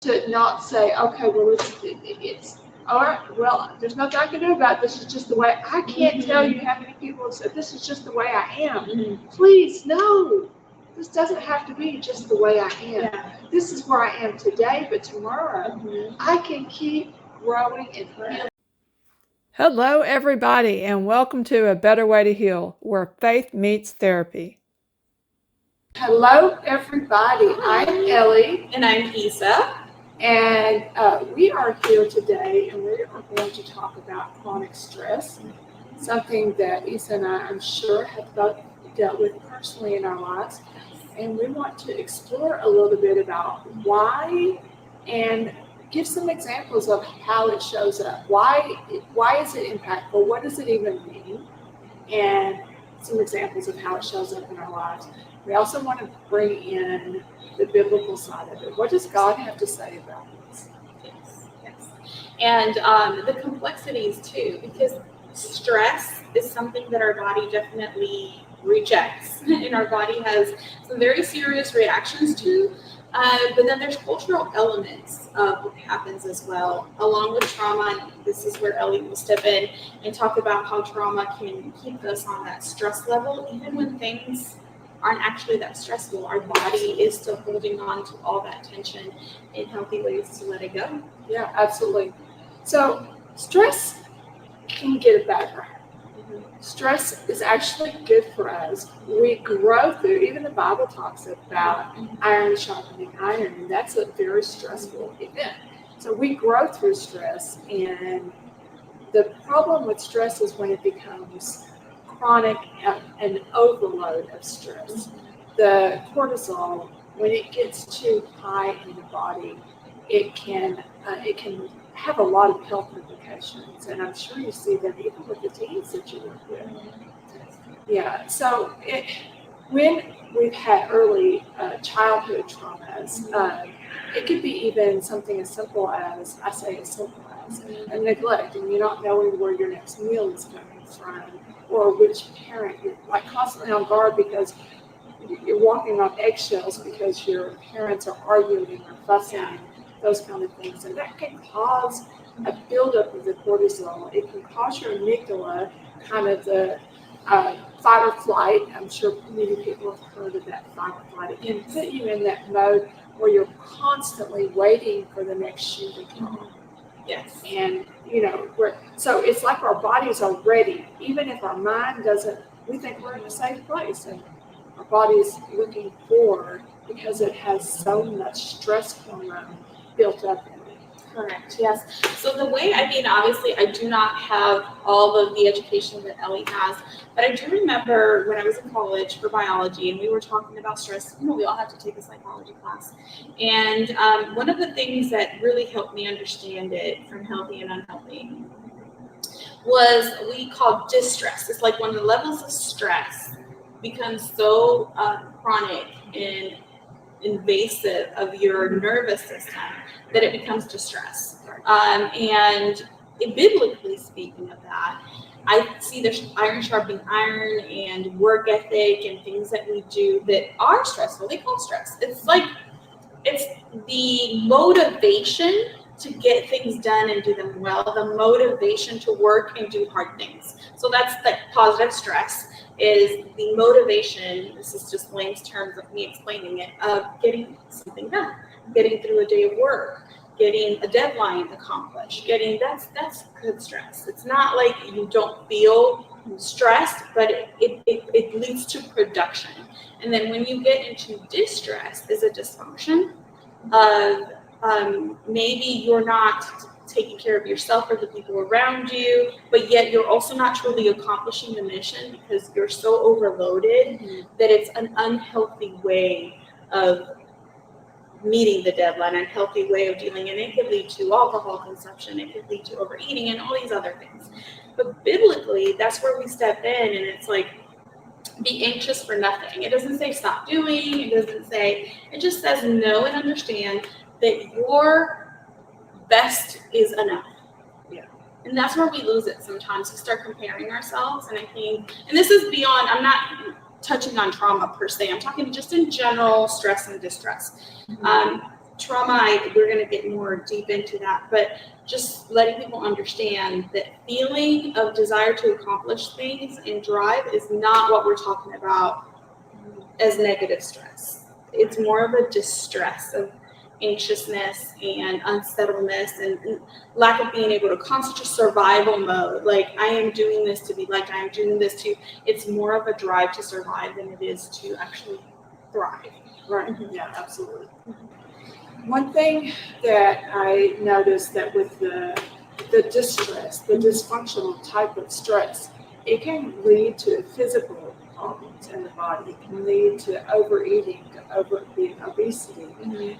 to not say, okay, well, it's all right, well, there's nothing I can do about it. This is just the way. I can't tell you how many people have said, this is just the way I am. Please, no. This doesn't have to be just the way I am. Yeah. This is where I am today, but tomorrow I can keep growing and healing. Hello, everybody, and welcome to A Better Way to Heal, where faith meets therapy. Hello, everybody. I'm Elly. And I'm Isa. And we are here today, and we are going to talk about chronic stress, something that Isa and I'm sure, have dealt with personally in our lives. And we want to explore a little bit about why and give some examples of how it shows up. Why is it impactful? What does it even mean? And some examples of how it shows up in our lives. We also want to bring in the biblical side of it. What does God have to say about this? Yes. And the complexities too, because stress is something that our body definitely rejects, and our body has some very serious reactions to. But then there's cultural elements of what happens as well, along with trauma. This is where Elly will step in and talk about how trauma can keep us on that stress level, even when things aren't actually that stressful. Our body is still holding on to all that tension in healthy ways to let it go. Yeah, absolutely. So stress can get a bad rap. Stress is actually good for us. We grow through, even the Bible talks about iron sharpening iron, and that's a very stressful event. So we grow through stress, and the problem with stress is when it becomes chronic, an overload of stress. The cortisol, when it gets too high in the body, it can have a lot of health implications, and I'm sure you see them even with the teens that you work with. Yeah, so when we've had early childhood traumas, it could be even something as simple as, a neglect, and you're not knowing where your next meal is coming from, or which parent you're like constantly on guard because you're walking on eggshells because your parents are arguing or fussing, those kind of things. And that can cause a buildup of the cortisol. It can cause your amygdala, kind of the fight or flight. I'm sure many people have heard of that fight or flight. It can put you in that mode where you're constantly waiting for the next shoe to come. Yes. And, so it's like our bodies are ready. Even if our mind doesn't, we think we're in a safe place. And our body is looking forward because it has so much stress hormone built up in it. Correct, yes. So the way, obviously I do not have all of the education that Elly has, but I do remember when I was in college for biology and we were talking about stress, we all have to take a psychology class. And one of the things that really helped me understand it from healthy and unhealthy was we call distress. It's like when the levels of stress become so chronic and invasive of your nervous system that it becomes distress. And biblically speaking of that, I see there's iron sharpening iron and work ethic and things that we do that are stressful. They call stress. It's the motivation to get things done and do them well, the motivation to work and do hard things. So that's like positive stress is the motivation, this is just layman's terms of me explaining it, of getting something done, getting through a day of work, getting a deadline accomplished, that's good stress. It's not like you don't feel stressed, but it leads to production. And then when you get into distress, is a dysfunction of maybe you're not taking care of yourself or the people around you, but yet you're also not truly accomplishing the mission because you're so overloaded that it's an unhealthy way of meeting the deadline, an unhealthy way of dealing, and it could lead to alcohol consumption, it could lead to overeating and all these other things. But biblically, that's where we step in, and it's like, be anxious for nothing. It doesn't say stop doing, it just says know and understand that your best is enough. Yeah. And that's where we lose it sometimes. We start comparing ourselves, and I think, and this is beyond, I'm not touching on trauma per se, I'm talking just in general stress and distress. trauma, we're going to get more deep into that, but just letting people understand that feeling of desire to accomplish things and drive is not what we're talking about as negative stress. It's more of a distress of anxiousness and unsettledness and lack of being able to concentrate, survival mode. Like, I am doing this to be liked, I am doing this to, it's more of a drive to survive than it is to actually thrive. Right. Yeah, absolutely. One thing that I noticed that with the distress, the dysfunctional type of stress, it can lead to physical problems in the body. It can lead to overeating, to obesity.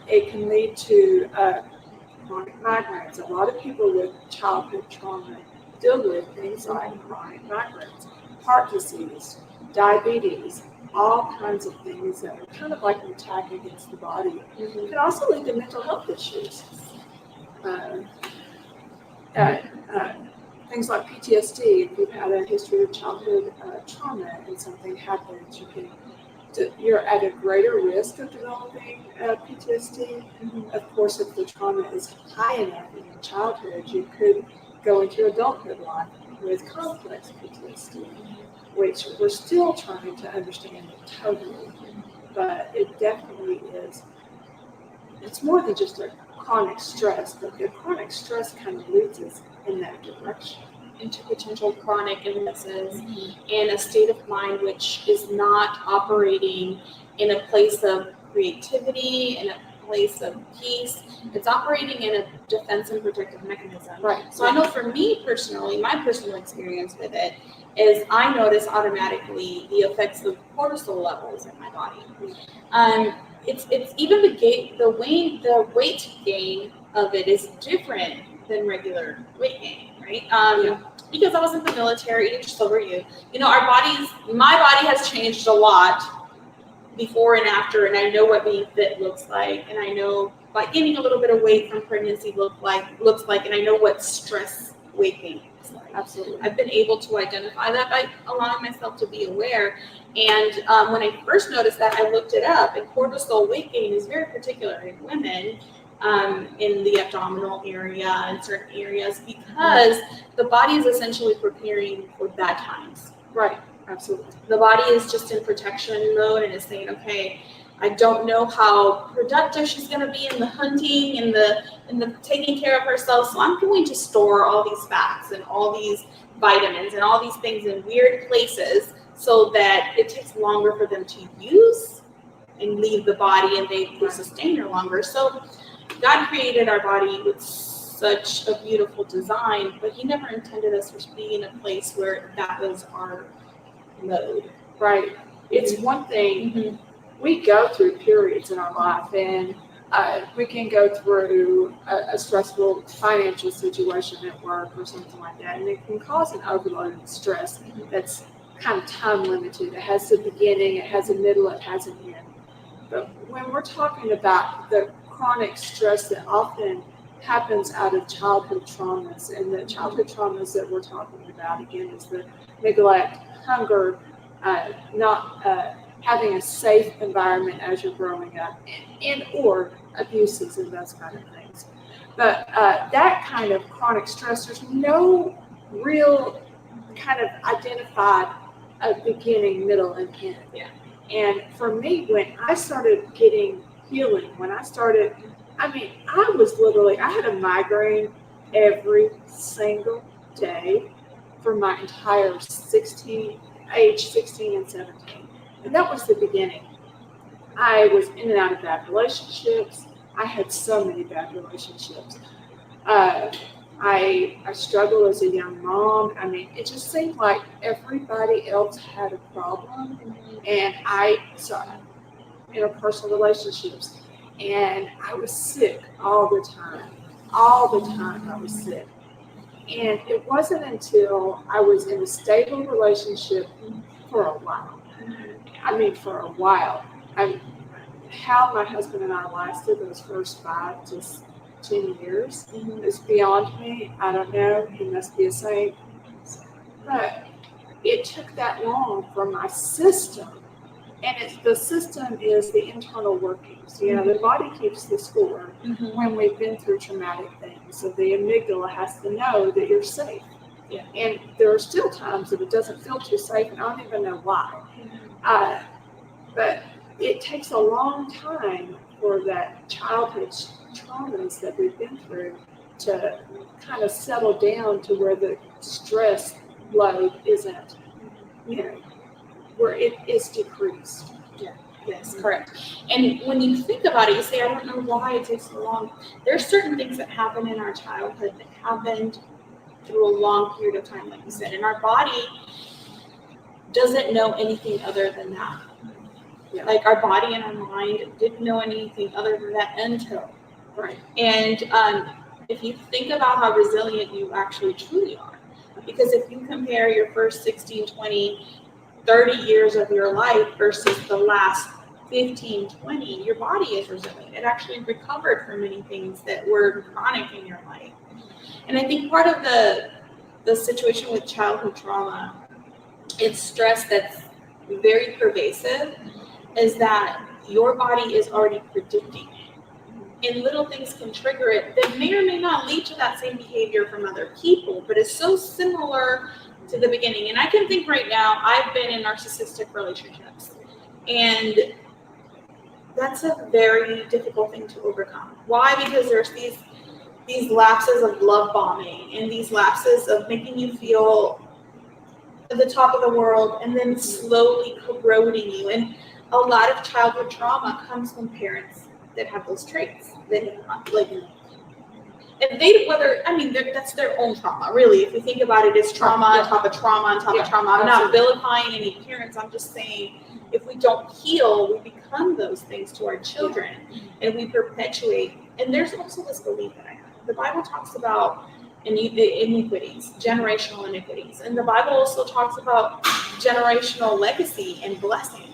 It can lead to chronic migraines. A lot of people with childhood trauma deal with things like chronic migraines, heart disease, diabetes, all kinds of things that are kind of like an attack against the body. It can also lead to mental health issues. Things like PTSD. If you've had a history of childhood trauma and something happens, you're at a greater risk of developing PTSD. Of course, if the trauma is high enough in your childhood, you could go into adulthood life with complex PTSD, which we're still trying to understand totally, but it definitely is. It's more than just a chronic stress, but the chronic stress kind of leads us in that direction. Into potential chronic illnesses and a state of mind which is not operating in a place of creativity, in a place of peace. It's operating in a defense and protective mechanism. Right. So I know for me personally, my personal experience with it is I notice automatically the effects of cortisol levels in my body. It's even the weight gain of it is different than regular weight gain, right? Because I was in the military, and so were you. My body has changed a lot before and after, and I know what being fit looks like, and I know what gaining a little bit of weight from pregnancy looks like, and I know what stress weight gain looks like. Absolutely. I've been able to identify that by allowing myself to be aware. And when I first noticed that, I looked it up, and cortisol weight gain is very particular in women. In the abdominal area and certain areas, because the body is essentially preparing for bad times. Right, absolutely. The body is just in protection mode and is saying, okay, I don't know how productive she's going to be in the hunting and the taking care of herself, so I'm going to store all these fats and all these vitamins and all these things in weird places so that it takes longer for them to use and leave the body, and they sustain her longer. So God created our body with such a beautiful design, but He never intended us to be in a place where that was our mode. Right. It's one thing, we go through periods in our life, and we can go through a stressful financial situation at work or something like that, and it can cause an overload of stress that's kind of time limited. It has a beginning, it has a middle, it has an end. But when we're talking about the chronic stress that often happens out of childhood traumas, and the childhood traumas that we're talking about again is the neglect, hunger, not having a safe environment as you're growing up, and or abuses and those kind of things. But that kind of chronic stress, there's no real kind of identified beginning, middle, and end. And for me, when I started getting healing, I had a migraine every single day for my entire age 16 and 17. And that was the beginning. I was in and out of bad relationships. I had so many bad relationships. I struggled as a young mom. It just seemed like everybody else had a problem. And interpersonal relationships. And I was sick all the time. All the time I was sick. And it wasn't until I was in a stable relationship for a while. How my husband and I lasted those first 5 to 10 years is beyond me. I don't know. He must be a saint. But it took that long for my system And the system is the internal workings. You know, the body keeps the score when we've been through traumatic things. So the amygdala has to know that you're safe. Yeah. And there are still times that it doesn't feel too safe, and I don't even know why. But it takes a long time for that childhood traumas that we've been through to kind of settle down to where the stress load isn't, you know, where it is decreased. Yeah. Yes, correct. And when you think about it, you say, I don't know why it takes so long. There are certain things that happen in our childhood that happened through a long period of time, like you said, and our body doesn't know anything other than that. Yeah. Like our body and our mind didn't know anything other than that until. Right. And if you think about how resilient you actually truly are, because if you compare your first 16, 20, 30 years of your life versus the last 15, 20, your body is resilient. It actually recovered from many things that were chronic in your life. And I think part of the situation with childhood trauma, it's stress that's very pervasive, is that your body is already predicting it. And little things can trigger it that may or may not lead to that same behavior from other people, but it's so similar to the beginning. And I can think right now, I've been in narcissistic relationships, and that's a very difficult thing to overcome. Why? Because there's these lapses of love bombing and these lapses of making you feel at the top of the world and then slowly corroding you. And a lot of childhood trauma comes from parents that have those traits. That like, and they that's their own trauma, really. If you think about it, it's trauma on top of trauma on top of trauma. I'm not vilifying any parents. I'm just saying, if we don't heal, we become those things to our children, and we perpetuate. And there's also this belief that I have. The Bible talks about iniquities, generational iniquities, and the Bible also talks about generational legacy and blessing.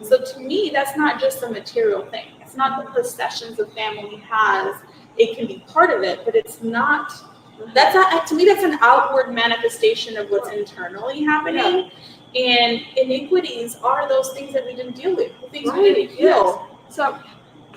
So to me, that's not just a material thing. It's not the possessions a family has. It can be part of it, but it's not. That's not, to me, that's an outward manifestation of what's internally happening. Yeah. And iniquities are those things that we didn't deal with, the things we didn't heal. Yes. So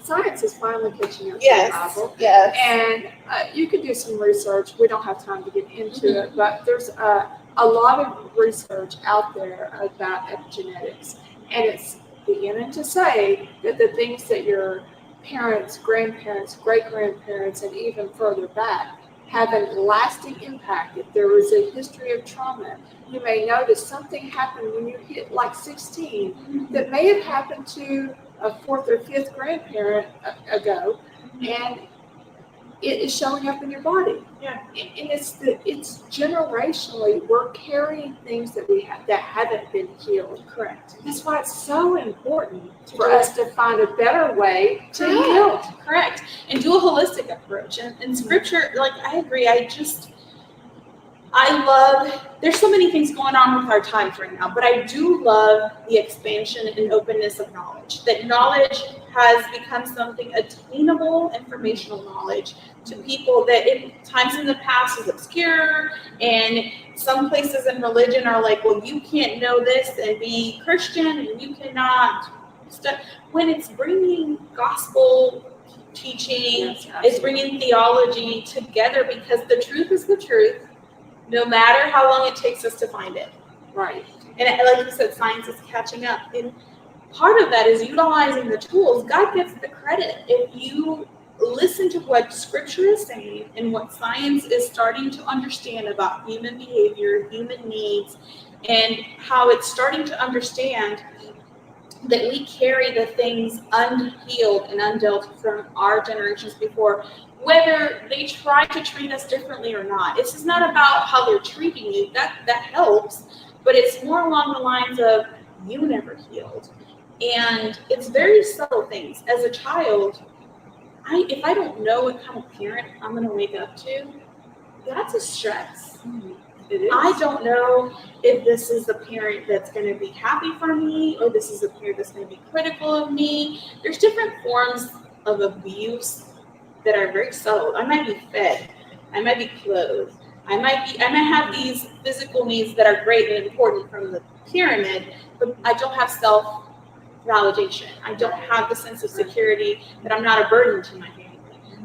science is finally catching up to the Bible. Yes. And you can do some research. We don't have time to get into it, but there's a lot of research out there about epigenetics, and it's beginning to say that the things that your parents, grandparents, great-grandparents, and even further back have a lasting impact. If there was a history of trauma, you may notice something happened when you hit like 16 that may have happened to a fourth or fifth grandparent ago, and it is showing up in your body. Yeah. And it's generationally, we're carrying things that we have that haven't been healed. Correct. That's why it's so important for us to find a better way to heal. Correct. And do a holistic approach. And scripture, like, I agree. I love, there's so many things going on with our times right now, but I do love the expansion and openness of knowledge. That knowledge has become something attainable, informational knowledge to people that in times in the past was obscure, and some places in religion are like, well, you can't know this and be Christian, and you cannot when it's bringing gospel teaching, it's bringing theology together, because the truth is the truth, no matter how long it takes us to find it. Right. And like you said, science is catching up. And part of that is utilizing the tools. God gets the credit. If you listen to what scripture is saying and what science is starting to understand about human behavior, human needs, and how it's starting to understand that we carry the things unhealed and undealt from our generations before, whether they try to treat us differently or not. This is not about how they're treating you. That helps, but it's more along the lines of, you never healed. And it's very subtle things. As a child, if I don't know what kind of parent I'm going to wake up to, that's a stress. It is. I don't know if this is a parent that's going to be happy for me, or this is a parent that's going to be critical of me. There's different forms of abuse that are very subtle. I might be fed. I might be clothed. I might have these physical needs that are great and important from the pyramid, but I don't have validation. I don't have the sense of security that I'm not a burden to my family.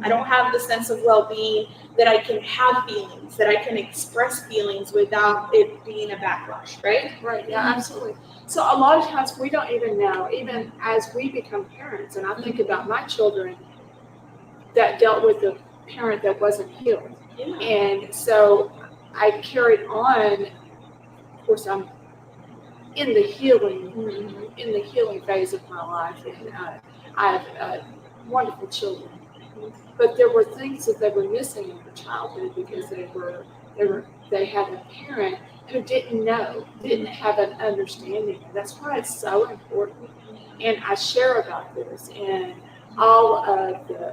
I don't have the sense of well-being that I can have feelings, that I can express feelings without it being a backlash, right? Right, yeah, absolutely. So a lot of times we don't even know, even as we become parents, and I think about my children that dealt with a parent that wasn't healed. Yeah. And so I carried on, of course, I'm in the healing phase of my life, and I have wonderful children. But there were things that they were missing in their childhood because they had a parent who didn't know, didn't have an understanding. And that's why it's so important. And I share about this in all of the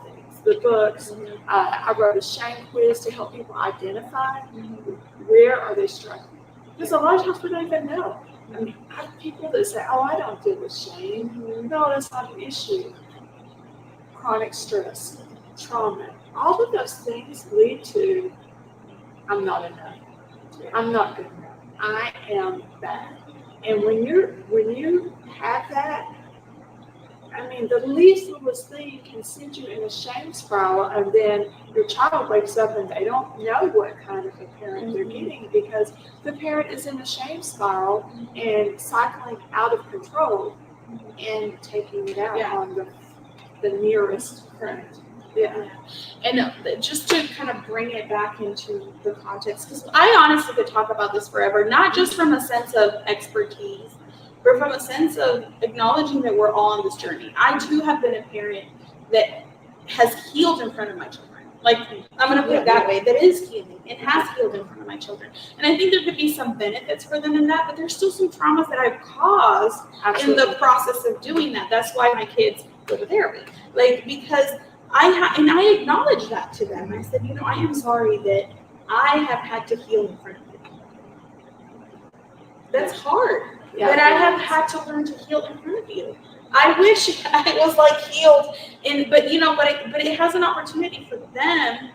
things, the books. I wrote a shame quiz to help people identify where are they struggling. Because a lot of times we don't even know. I mean, I have people that say, "Oh, I don't deal with shame." No, that's not an issue. Chronic stress, trauma, all of those things lead to, I'm not enough. I'm not good enough. I am bad. And when you have that, I mean, the least littlest thing can send you in a shame spiral, and then your child wakes up and they don't know what kind of a parent they're getting because the parent is in a shame spiral and cycling out of control and taking it out on the nearest friend. Yeah. And just to kind of bring it back into the context, because I honestly could talk about this forever, not just from a sense of expertise, but from a sense of acknowledging that we're all on this journey. I too have been a parent that has healed in front of my children. Like, I'm going to put it that way, that is healing. It has healed in front of my children. And I think there could be some benefits for them in that, but there's still some traumas that I've caused in the process of doing that. That's why my kids go to therapy. Like, because I acknowledge that to them. I said, I am sorry that I have had to heal in front of you. That's hard. Yeah. That I have had to learn to heal in front of you. I wish I was like healed, but it has an opportunity for them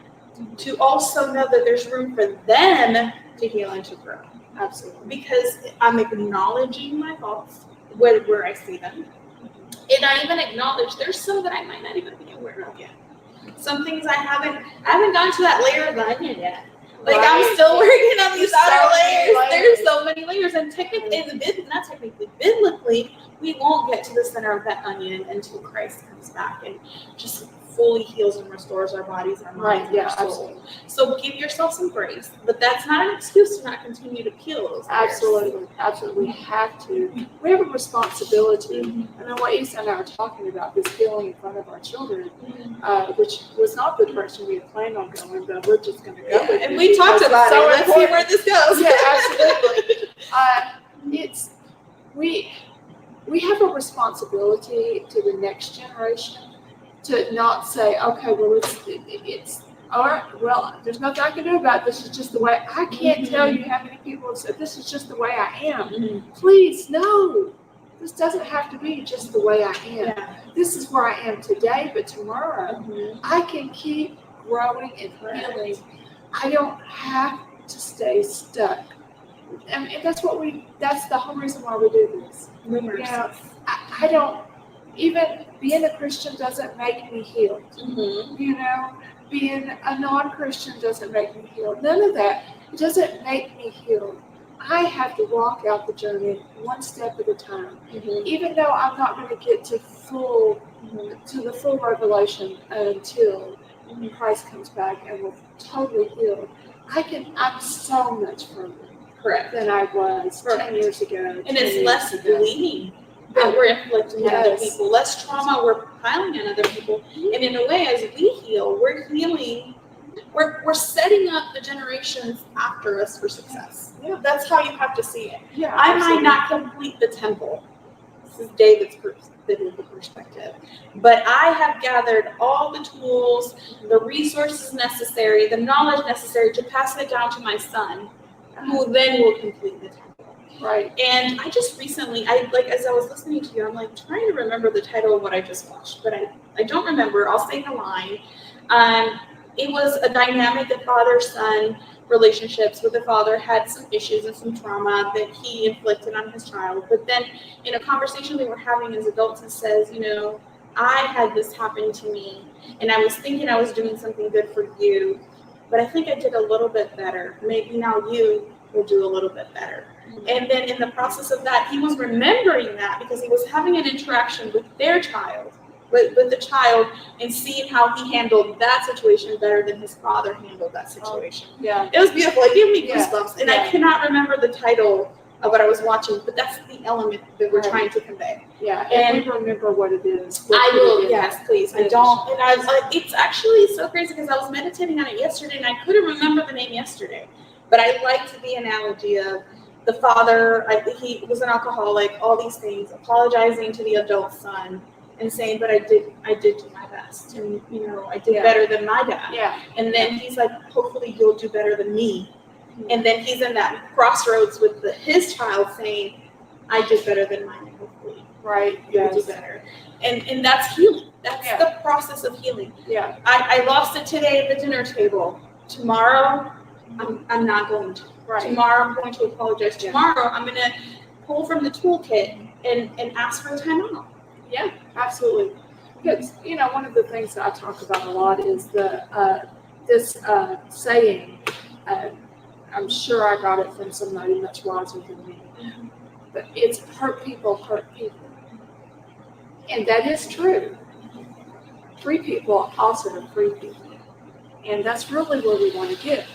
to also know that there's room for them to heal and to grow. Absolutely. Because I'm acknowledging my faults where I see them. And I even acknowledge there's some that I might not even be aware of yet. Some things I haven't gotten to that layer of the onion yet. Like, right. I'm still working on these outer layers. There's so many layers. And technically, biblically, we won't get to the center of that onion until Christ comes back and just fully heals and restores our bodies, our minds, and our soul. So give yourself some grace. But that's not an excuse to not continue to peel those layers. Absolutely. We have to. We have a responsibility. I mean, what Isa and I are talking about, this healing in front of our children, which was not the direction we had planned on going, but we're just going to go with it. And we talked about it. Let's see where this goes. Yeah, absolutely. We have a responsibility to the next generation to not say, okay, well, it's all right, well, there's nothing I can do about it. This is just the way. I can't tell you how many people have said, this is just the way I am. Please, no. This doesn't have to be just the way I am. Yeah. This is where I am today, but tomorrow I can keep growing and healing. I don't have to stay stuck. And that's the whole reason why we do this. I don't, even being a Christian doesn't make me healed. Being a non-Christian doesn't make me healed. None of that. It doesn't make me healed. I have to walk out the journey one step at a time. Even though I'm not going to get to the full revelation until Christ comes back and we're totally healed. I'm so much further than I was 10 years ago. And it's less bleeding that we're inflicting on other people, less trauma we're piling on other people. And in a way, as we heal, we're healing, we're setting up the generations after us for success. Yeah. That's how you have to see it. Yeah, I might not complete the temple. This is David's biblical perspective. But I have gathered all the tools, the resources necessary, the knowledge necessary to pass it down to my son, who then will complete the temple. Right. And I just recently, as I was listening to you, I'm like trying to remember the title of what I just watched, but I don't remember. I'll say the line. It was a dynamic of father-son relationships with the father had some issues and some trauma that he inflicted on his child. But then in a conversation we were having as adults, he says, I had this happen to me, and I was thinking I was doing something good for you, but I think I did a little bit better. Maybe now you will do a little bit better. And then in the process of that, he was remembering that because he was having an interaction with their child, with the child, and seeing how he handled that situation better than his father handled that situation. Yeah. It was beautiful. It gave me goosebumps. And Yeah. I cannot remember the title of what I was watching, but that's the element that we're trying to convey. Yeah, and we remember what it is. I will, yes, please. I don't, and I was like, it's actually so crazy because I was meditating on it yesterday and I couldn't remember the name yesterday. But I liked the analogy of the father, he was an alcoholic, all these things, apologizing to the adult son and saying, but I did do my best. And, I did better than my dad. Yeah. And then he's like, hopefully you'll do better than me. And then he's in that crossroads with his child saying, I did better than mine, and hopefully you'll do better. And that's healing. That's the process of healing. Yeah. I lost it today at the dinner table. Tomorrow, I'm not going to. Right. Tomorrow, I'm going to apologize. Tomorrow, I'm going to pull from the toolkit and ask for a time out. Yeah, absolutely. Because, one of the things that I talk about a lot is this saying, I'm sure I got it from somebody much wiser than me, but it's hurt people hurt people. And that is true. Free people also are free people. And that's really where we want to get.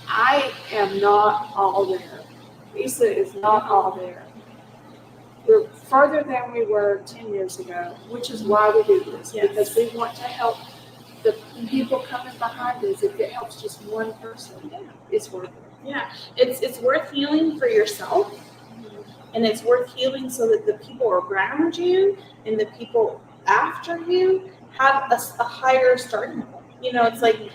I am not all there. Isa is not all there. We're further than we were 10 years ago, which is why we do this, because we want to help the people coming behind us. If it helps just one person, it's worth it. Yeah, it's worth healing for yourself, and it's worth healing so that the people around you and the people after you have a higher starting point. It's like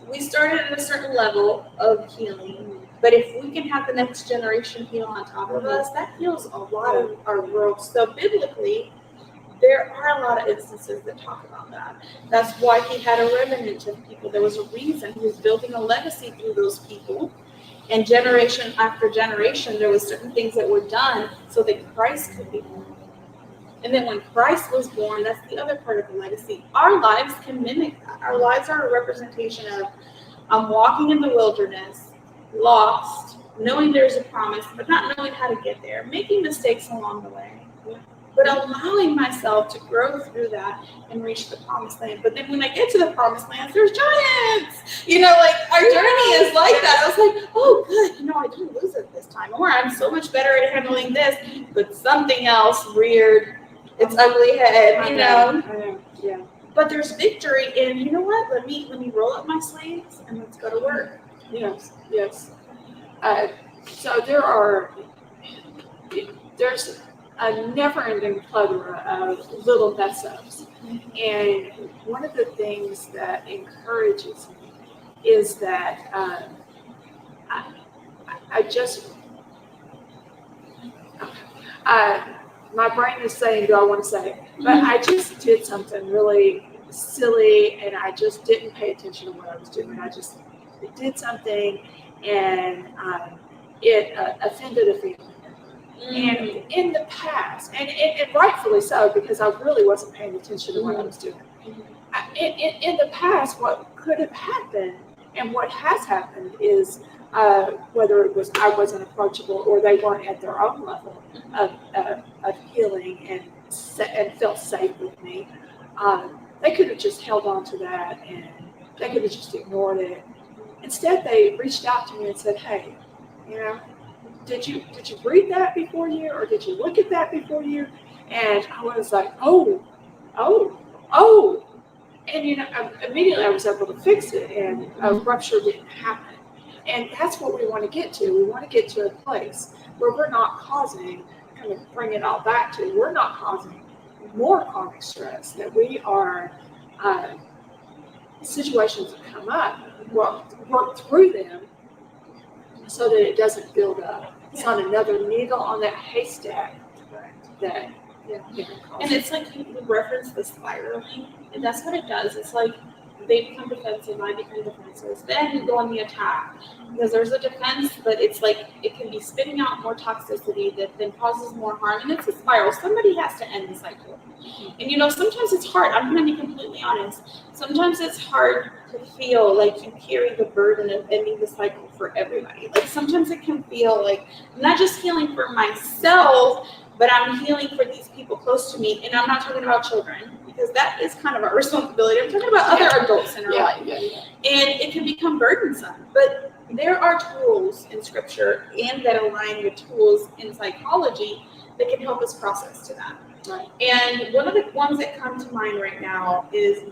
we started at a certain level of healing, but if we can have the next generation heal on top of us, that heals a lot of our world. So biblically, there are a lot of instances that talk about that. That's why he had a remnant of people. There was a reason. He was building a legacy through those people. And generation after generation, there was certain things that were done so that Christ could be born. And then when Christ was born, that's the other part of the legacy. Our lives can mimic that. Our lives are a representation of, I'm walking in the wilderness, lost, knowing there's a promise, but not knowing how to get there, making mistakes along the way, but allowing myself to grow through that and reach the promised land. But then when I get to the promised land, there's giants. Our journey is like that. I was like, oh, good. I didn't lose it this time. Or I'm so much better at handling this, but something else reared its ugly head, I know. Yeah. But there's victory in, you know what? Let me roll up my sleeves and let's go to work. Yes. So there's a never-ending plethora of little mess-ups. And one of the things that encourages me is that my brain is saying, do I want to say it? But I just did something really silly, and I just didn't pay attention to what I was doing. I just did something, and it offended a family member. And in the past, and rightfully so, because I really wasn't paying attention to what I was doing. In the past, what could have happened, and what has happened, is whether it was I wasn't approachable or they weren't at their own level of healing and felt safe with me, they could have just held on to that and they could have just ignored it. Instead, they reached out to me and said, "Hey, did you read that before you, or did you look at that before you?" And I was like, oh, and immediately I was able to fix it, and a rupture didn't happen. And that's what we want to get to. We want to get to a place where we're not causing, kind of bring it all back to, we're not causing more chronic stress, that we are, situations that come up, work through them so that it doesn't build up. It's not another needle on that haystack that and it's like you reference the spiraling, and that's what it does. It's like they become defensive, I become defensive. Then we go on the attack because there's a defense, but it's like it can be spitting out more toxicity that then causes more harm, and it's a spiral. Somebody has to end the cycle. And sometimes it's hard. I'm going to be completely honest. Sometimes it's hard to feel like you carry the burden of ending the cycle for everybody. Like sometimes it can feel like I'm not just healing for myself, but I'm healing for these people close to me. And I'm not talking about children, because that is kind of our responsibility. I'm talking about other adults in our life. And it can become burdensome. But there are tools in scripture and that align with tools in psychology that can help us process to that. Right. And one of the ones that come to mind right now is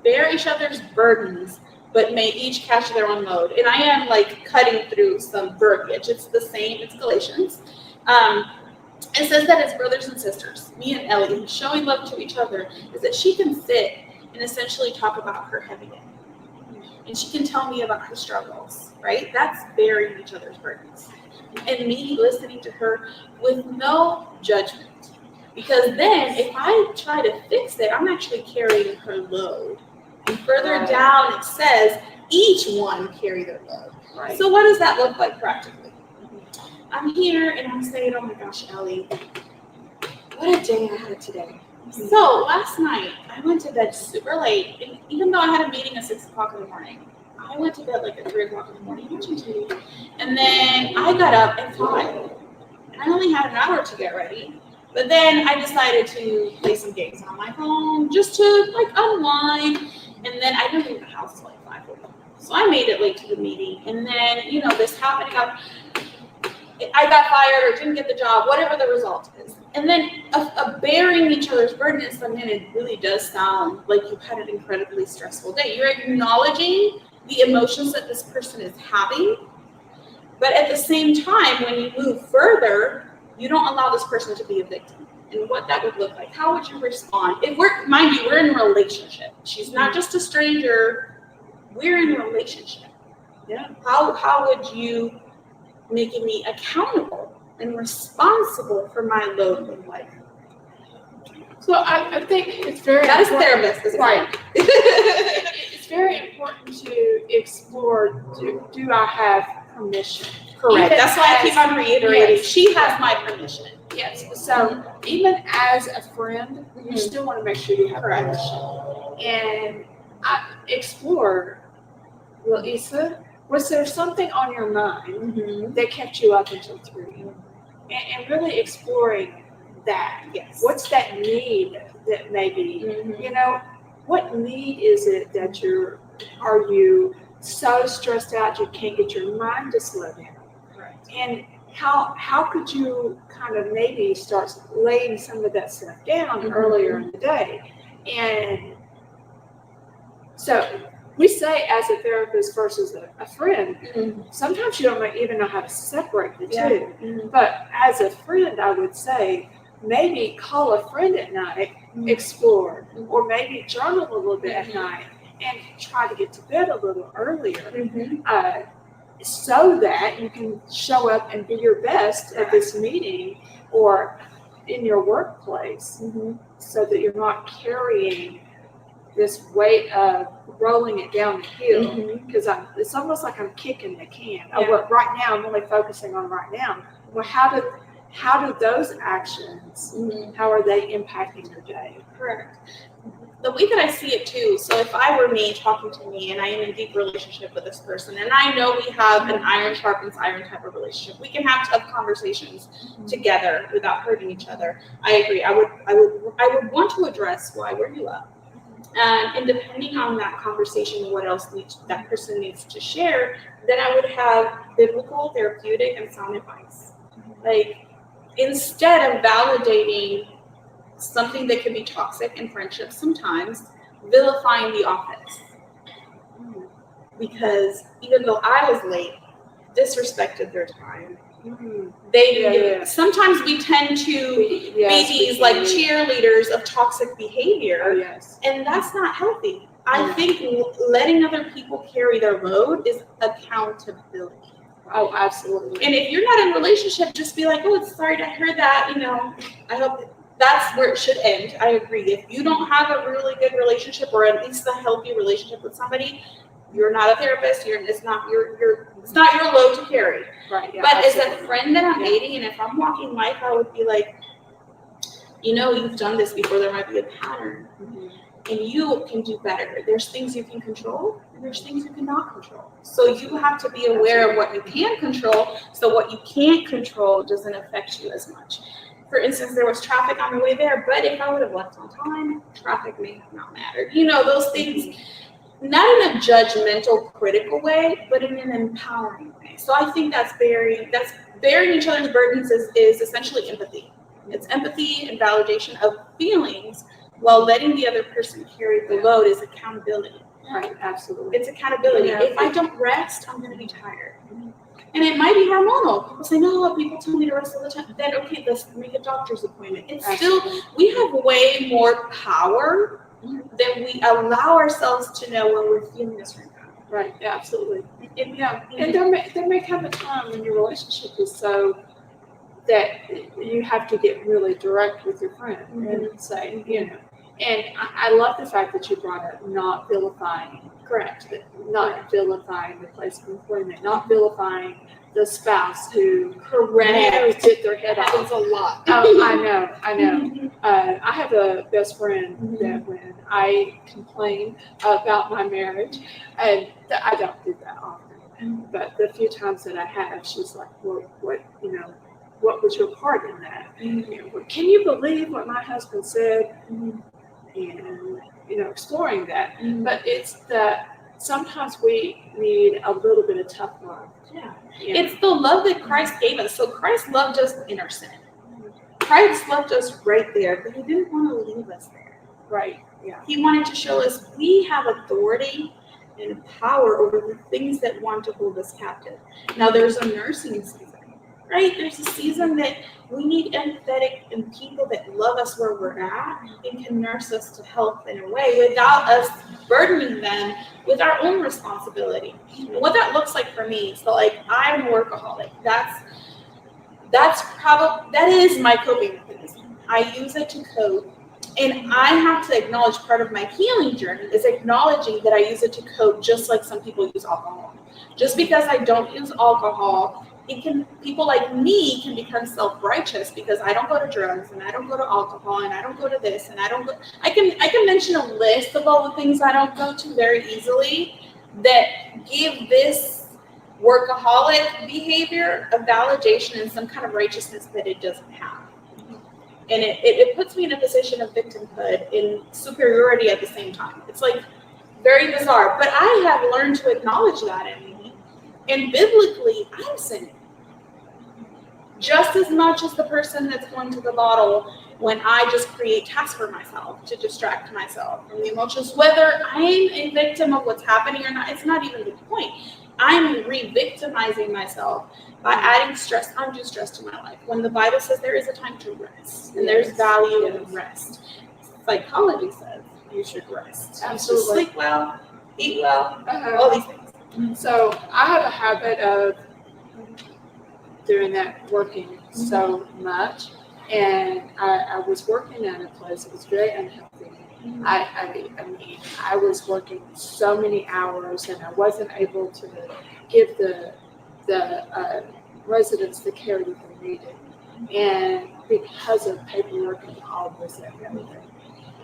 bear each other's burdens, but may each catch their own load. And I am like cutting through some verbiage. It's the same. It's Galatians. It says that as brothers and sisters, me and Elly, showing love to each other, is that she can sit and essentially talk about her heavy day. And she can tell me about her struggles, right? That's bearing each other's burdens. And me listening to her with no judgment. Because then if I try to fix it, I'm actually carrying her load. And further down it says, each one carry their load. Right. So what does that look like practically? I'm here and I'm saying, oh my gosh, Elly, what a day I had today. Mm-hmm. So last night, I went to bed super late. And even though I had a meeting at 6 o'clock in the morning, I went to bed like at 3 o'clock in the morning watching TV. And then I got up at 5. And I only had an hour to get ready. But then I decided to play some games on my phone just to like unwind. And then I didn't leave the house till like 5 o'clock. So I made it late to the meeting. And then, this happening, I got fired or didn't get the job, whatever the result is. And then a bearing each other's burden is something that really does sound like you've had an incredibly stressful day. You're acknowledging the emotions that this person is having. But at the same time, when you move further, you don't allow this person to be a victim. And what that would look like. How would you respond? Mind you, we're in a relationship. She's not just a stranger. We're in a relationship. Yeah. How would you making me accountable and responsible for my load in life? So I think it's very that is important. therapist, Right. It's very important to explore, do I have permission? Correct. Even that's why I keep on reiterating. Yes. She has my permission. Yes. So even as a friend, you still want to make sure you have Correct. permission. And I explore, well, Isa, was there something on your mind that kept you up until 3? And really exploring that. Yes. What's that need that maybe, what need is it that are you so stressed out you can't get your mind to slow down? Right. And how could you kind of maybe start laying some of that stuff down earlier in the day? And so we say as a therapist versus a friend, sometimes you don't even know how to separate the two. But as a friend, I would say maybe call a friend at night, explore, or maybe journal a little bit at night and try to get to bed a little earlier so that you can show up and be your best at this meeting or in your workplace so that you're not carrying this weight of rolling it down the hill, because it's almost like I'm kicking the can. Right now, I'm only focusing on right now. Well, how do those actions, how are they impacting your day? Correct. The way that I see it too, so if I were me talking to me and I am in deep relationship with this person, and I know we have an iron sharpens iron type of relationship, we can have tough conversations together without hurting each other. I agree. I would want to address why were you up? And depending on that conversation, what else that person needs to share, then I would have biblical, therapeutic, and sound advice. Like, instead of validating something that can be toxic in friendships sometimes, vilifying the office. Because even though I was late, disrespected their time. Sometimes we tend to be these like cheerleaders of toxic behavior, and that's not healthy. I think letting other people carry their load is accountability. Oh, absolutely. And if you're not in a relationship, just be like, oh, it's sorry to hear that. I hope that's where it should end. I agree. If you don't have a really good relationship, or at least a healthy relationship with somebody, you're not a therapist. It's not your load to carry. Right. Yeah, but absolutely. as a friend that I'm dating, and if I'm walking life, I would be like, you've done this before. There might be a pattern, and you can do better. There's things you can control, and there's things you cannot control. So you have to be aware of what you can control, so what you can't control doesn't affect you as much. For instance, there was traffic on the way there, but if I would have left on time, traffic may have not mattered. Those things, not in a judgmental, critical way, but in an empowering way. So I think that's bearing each other's burdens is essentially empathy. It's empathy and validation of feelings while letting the other person carry the load is accountability. Right, absolutely. It's accountability. If I don't rest, I'm going to be tired. And it might be hormonal. People say, no, people tell me to rest all the time. Then, okay, let's make a doctor's appointment. It's still, we have way more power than we allow ourselves to know when we're feeling this right now. Right, yeah, absolutely. And there may come a time when your relationship is so that you have to get really direct with your friend and say, and I love the fact that you brought up not vilifying. Correct. Not vilifying the place of employment, not vilifying the spouse who did their head off. Happens a lot. I know. I have a best friend that when I complain about my marriage, and I don't do that often, but the few times that I have, she's like, well, what was your part in that? Can you believe what my husband said? And exploring that. But it's that sometimes we need a little bit of tough love. Yeah. It's the love that Christ gave us. So Christ loved us in our sin. Christ loved us right there, but he didn't want to leave us there. Right. Yeah. He wanted to show us we have authority and power over the things that want to hold us captive. Now there's a nursing season. Right? There's a season that we need empathetic and people that love us where we're at and can nurse us to health in a way without us burdening them with our own responsibility. And what that looks like for me, so like I'm a workaholic. That is my coping mechanism. I use it to cope. And I have to acknowledge part of my healing journey is acknowledging that I use it to cope just like some people use alcohol. Just because I don't use alcohol, people like me can become self-righteous because I don't go to drugs and I don't go to alcohol and I don't go to this and I can mention a list of all the things I don't go to very easily that give this workaholic behavior a validation and some kind of righteousness that it doesn't have. And it puts me in a position of victimhood and superiority at the same time. It's like very bizarre, but I have learned to acknowledge that in me. And biblically, I'm sinning just as much as the person that's going to the bottle when I just create tasks for myself to distract myself from the emotions. Whether I'm a victim of what's happening or not, it's not even the point. I'm re-victimizing myself by adding stress, undue stress to my life. When the Bible says there is a time to rest, and there's value in rest. Psychology says you should rest. Absolutely. Sleep well, eat well, all these things. So I have a habit of doing that, working so much, and I was working at a place that was very unhealthy. I was working so many hours, and I wasn't able to give the residents the care that they needed, and because of paperwork and all this and everything.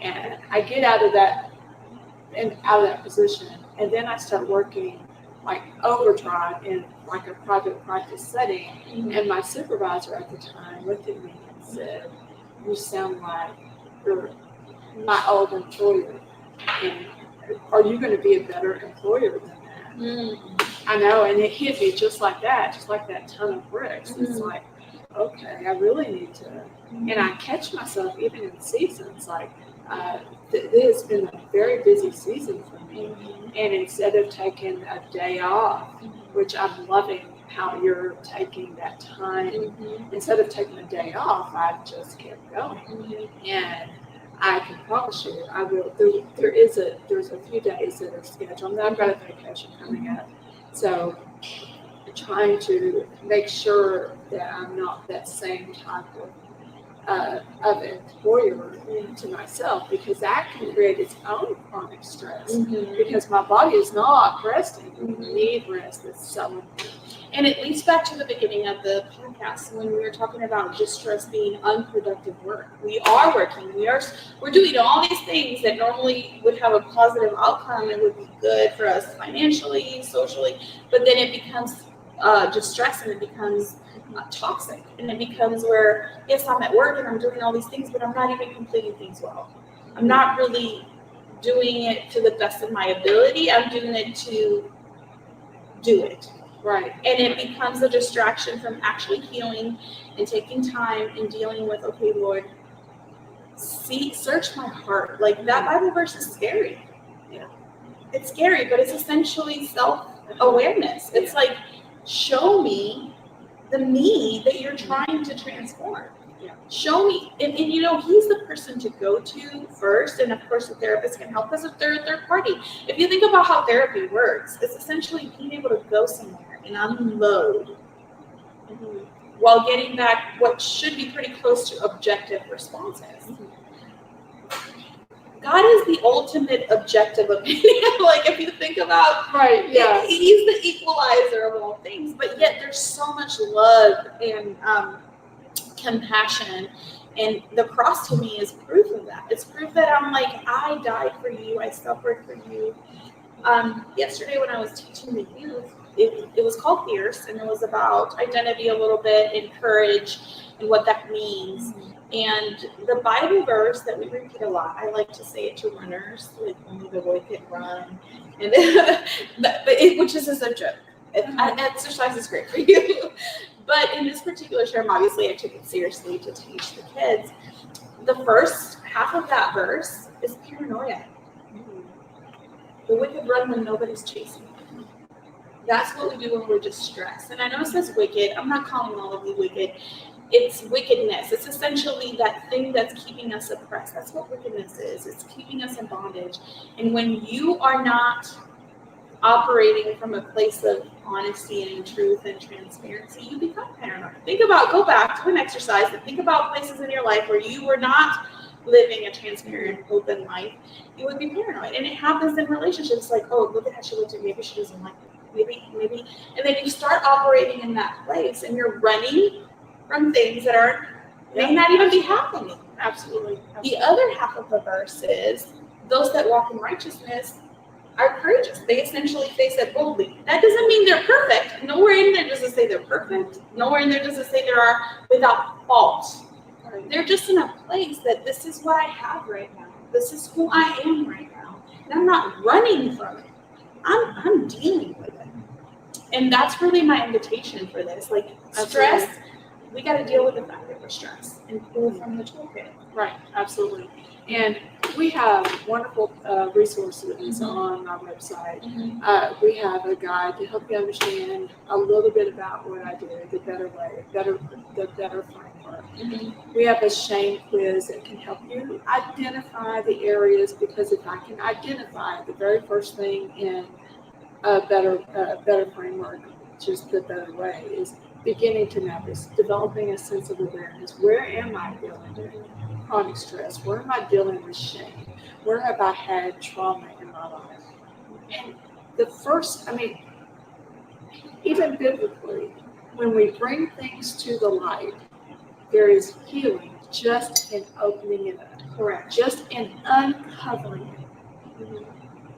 And I get out of that position, and then I start working like overdrive in like a private practice setting. And my supervisor at the time looked at me and said, "You sound like you're my old employer, and are you going to be a better employer than that?" I know, and it hit me just like that ton of bricks. It's like, okay, I really need to, and I catch myself even in seasons like this has been a very busy season for me, and instead of taking a day off, which I'm loving how you're taking that time, instead of taking a day off, I just kept going, and I can promise you, I will. There's a few days that are scheduled. I've got a vacation coming up, so I'm trying to make sure that I'm not that same type of of an employer to myself, because that can create its own chronic stress because my body is not resting. I need rest. It's so important. And it leads back to the beginning of the podcast when we were talking about just stress being unproductive work. We are working. We're doing all these things that normally would have a positive outcome and would be good for us financially, socially, but then it becomes just stress, and it becomes toxic, and it becomes where, yes, I'm at work and I'm doing all these things, but I'm not even completing things well. I'm not really doing it to the best of my ability. I'm doing it to do it. Right. And it becomes a distraction from actually healing and taking time and dealing with, okay, Lord, search my heart. Like, that Bible verse is scary. Yeah. It's scary, but it's essentially self-awareness. It's like, show me the me that you're trying to transform. Yeah. Show me, and he's the person to go to first, and of course the therapist can help as a third party. If you think about how therapy works, it's essentially being able to go somewhere and unload while getting back what should be pretty close to objective responses. God is the ultimate objective opinion. Like, if you think about, right, yeah, he's the equalizer of all things, but yet there's so much love and compassion, and the cross to me is proof of that. It's proof that I'm like, I died for you, I suffered for you. Yesterday when I was teaching the youth, it was called Fierce, and it was about identity a little bit, and courage, and what that means. And the Bible verse that we repeat a lot, I like to say it to runners, like, only the wicked run, and which is a joke. Exercise is great for you. But in this particular term, obviously, I took it seriously to teach the kids. The first half of that verse is paranoia. The wicked run when nobody's chasing. That's what we do when we're distressed. And I know it says wicked. I'm not calling all of you wicked. It's wickedness. It's essentially that thing that's keeping us oppressed. That's what wickedness is. It's keeping us in bondage. And when you are not operating from a place of honesty and truth and transparency, you become paranoid. Go back to an exercise and think about places in your life where you were not living a transparent, open life. You would be paranoid. And it happens in relationships, like, oh, look at how she looked at me. Maybe she doesn't like me. Maybe. And then you start operating in that place, and you're running from things that may not even be happening. Absolutely. The other half of the verse is, those that walk in righteousness are courageous. They essentially face it boldly. That doesn't mean they're perfect. Nowhere in there does it say they're perfect. Nowhere in there does it say they are without fault. They're just in a place that this is what I have right now. This is who I am right now. And I'm not running from it. I'm dealing with it. And that's really my invitation for this. Like, stress, we got to deal with the fact that we're stressed and pull from the toolkit. Right, absolutely. And we have wonderful resources on our website. We have a guide to help you understand a little bit about what I do, the better way, the better framework. We have a shame quiz that can help you identify the areas, because if I can identify the very first thing in a better framework, just the better way, is beginning to notice, developing a sense of awareness. Where am I dealing with chronic stress? Where am I dealing with shame? Where have I had trauma in my life? And the first, even biblically, when we bring things to the light, there is healing just in opening it up. Correct. Just in uncovering it.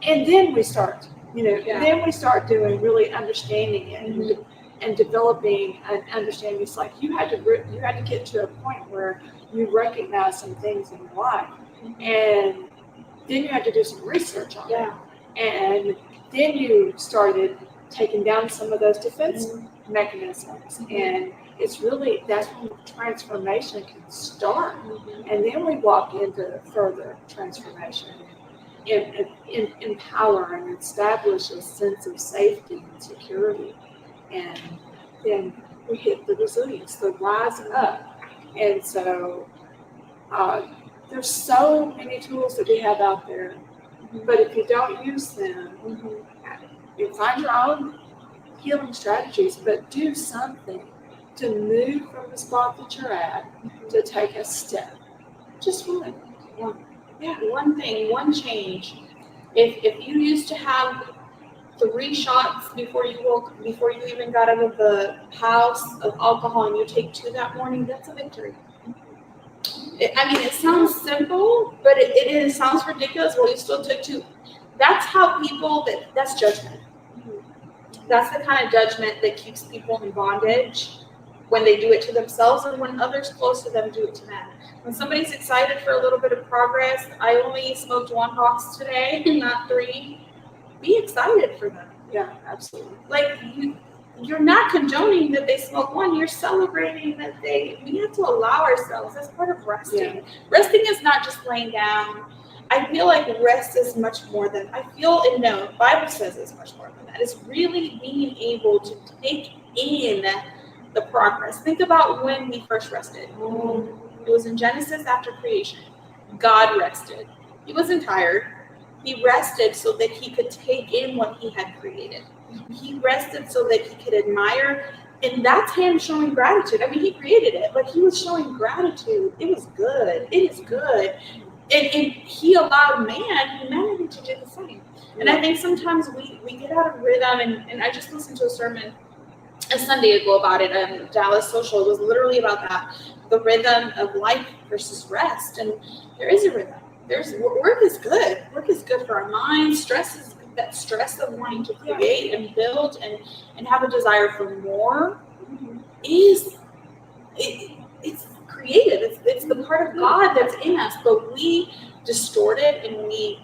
And then we start, then we start doing really understanding it and developing an understanding. It's like you had to get to a point where you recognize some things in your life, and then you had to do some research on it, and then you started taking down some of those defense mechanisms, and it's really, that's when transformation can start, and then we walk into further transformation. Empower and establish a sense of safety and security. And then we hit the resilience, the rise up. And so there's so many tools that we have out there, but if you don't use them, you find your own healing strategies, but do something to move from the spot that you're at to take a step. Just one. One thing, one change. If you used to have 3 shots before you even got out of the house of alcohol, and you take 2 that morning, that's a victory. It sounds simple, but it sounds ridiculous. Well, you still took 2. That's how that's judgment. That's the kind of judgment that keeps people in bondage when they do it to themselves and when others close to them do it to them. When somebody's excited for a little bit of progress, I only smoked 1 box today, not 3. Be excited for them. Yeah, absolutely. Like you're not condoning that they smoke 1. You're celebrating that we have to allow ourselves. That's part of resting. Yeah. Resting is not just laying down. I feel like rest is much more than the Bible says it's much more than that. It's really being able to take in the progress. Think about when we first rested. It was in Genesis after creation. God rested. He wasn't tired. He rested so that he could take in what he had created. He rested so that he could admire, and that's him showing gratitude. He created it, but he was showing gratitude. It was good. It is good. And he allowed humanity to do the same. And I think sometimes we get out of rhythm, and I just listened to a sermon a Sunday ago about it on Dallas Social. It was literally about that, the rhythm of life versus rest. And there is a rhythm. Work is good. Work is good for our minds. Stress of wanting to create and build and have a desire for more it's creative. It's the part of God that's in us, but we distort it and we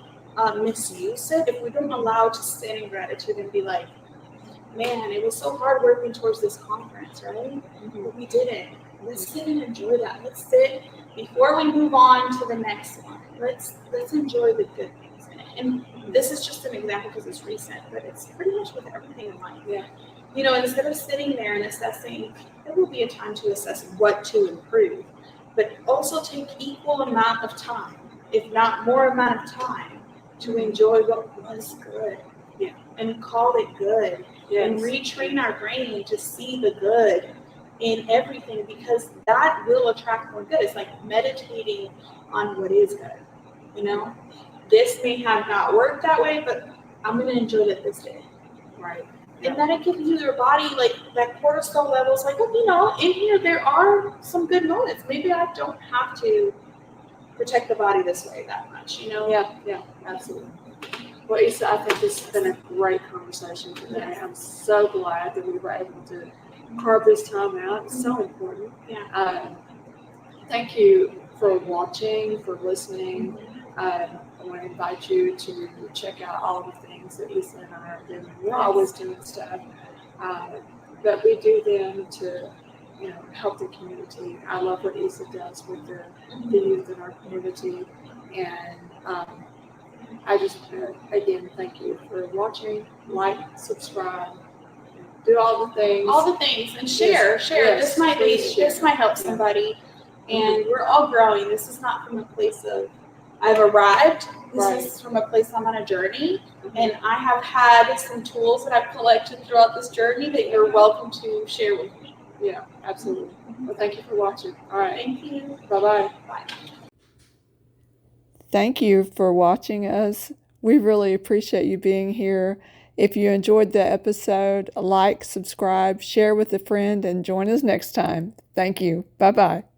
misuse it if we don't allow it to sit in gratitude and be like, man, it was so hard working towards this conference, right? But we didn't. Let's sit and enjoy that. Let's sit before we move on to the next one. Let's enjoy the good things in it. And this is just an example because it's recent, but it's pretty much with everything in life. Yeah. Instead of sitting there and assessing, there will be a time to assess what to improve, but also take equal amount of time, if not more amount of time, to enjoy what was good. Yeah. And call it good. Yes. And retrain our brain to see the good in everything, because that will attract more good. It's like meditating on what is good. This may have not worked that way, but I'm going to enjoy it this day. Right. And then it gives your body like that cortisol levels, like, in here there are some good moments. Maybe I don't have to protect the body this way that much, Yeah, absolutely. Well, Isa, I think this has been a great conversation today. Yes. I'm so glad that we were able to carve this time out. It's so important. Yeah. Thank you for watching, for listening. I want to invite you to check out all the things that Isa and I are doing. We're always doing stuff, but we do them to, help the community. I love what Isa does with the youth in our community, and I just, again, thank you for watching. Like, subscribe, do all the things. And share. Yes, This might help somebody. And we're all growing. This is not from a place of I've arrived. This is from a place I'm on a journey. And I have had some tools that I've collected throughout this journey that you're welcome to share with me. Yeah, absolutely. Well, thank you for watching. All right. Thank you. Bye-bye. Bye. Thank you for watching us. We really appreciate you being here. If you enjoyed the episode, like, subscribe, share with a friend, and join us next time. Thank you. Bye-bye.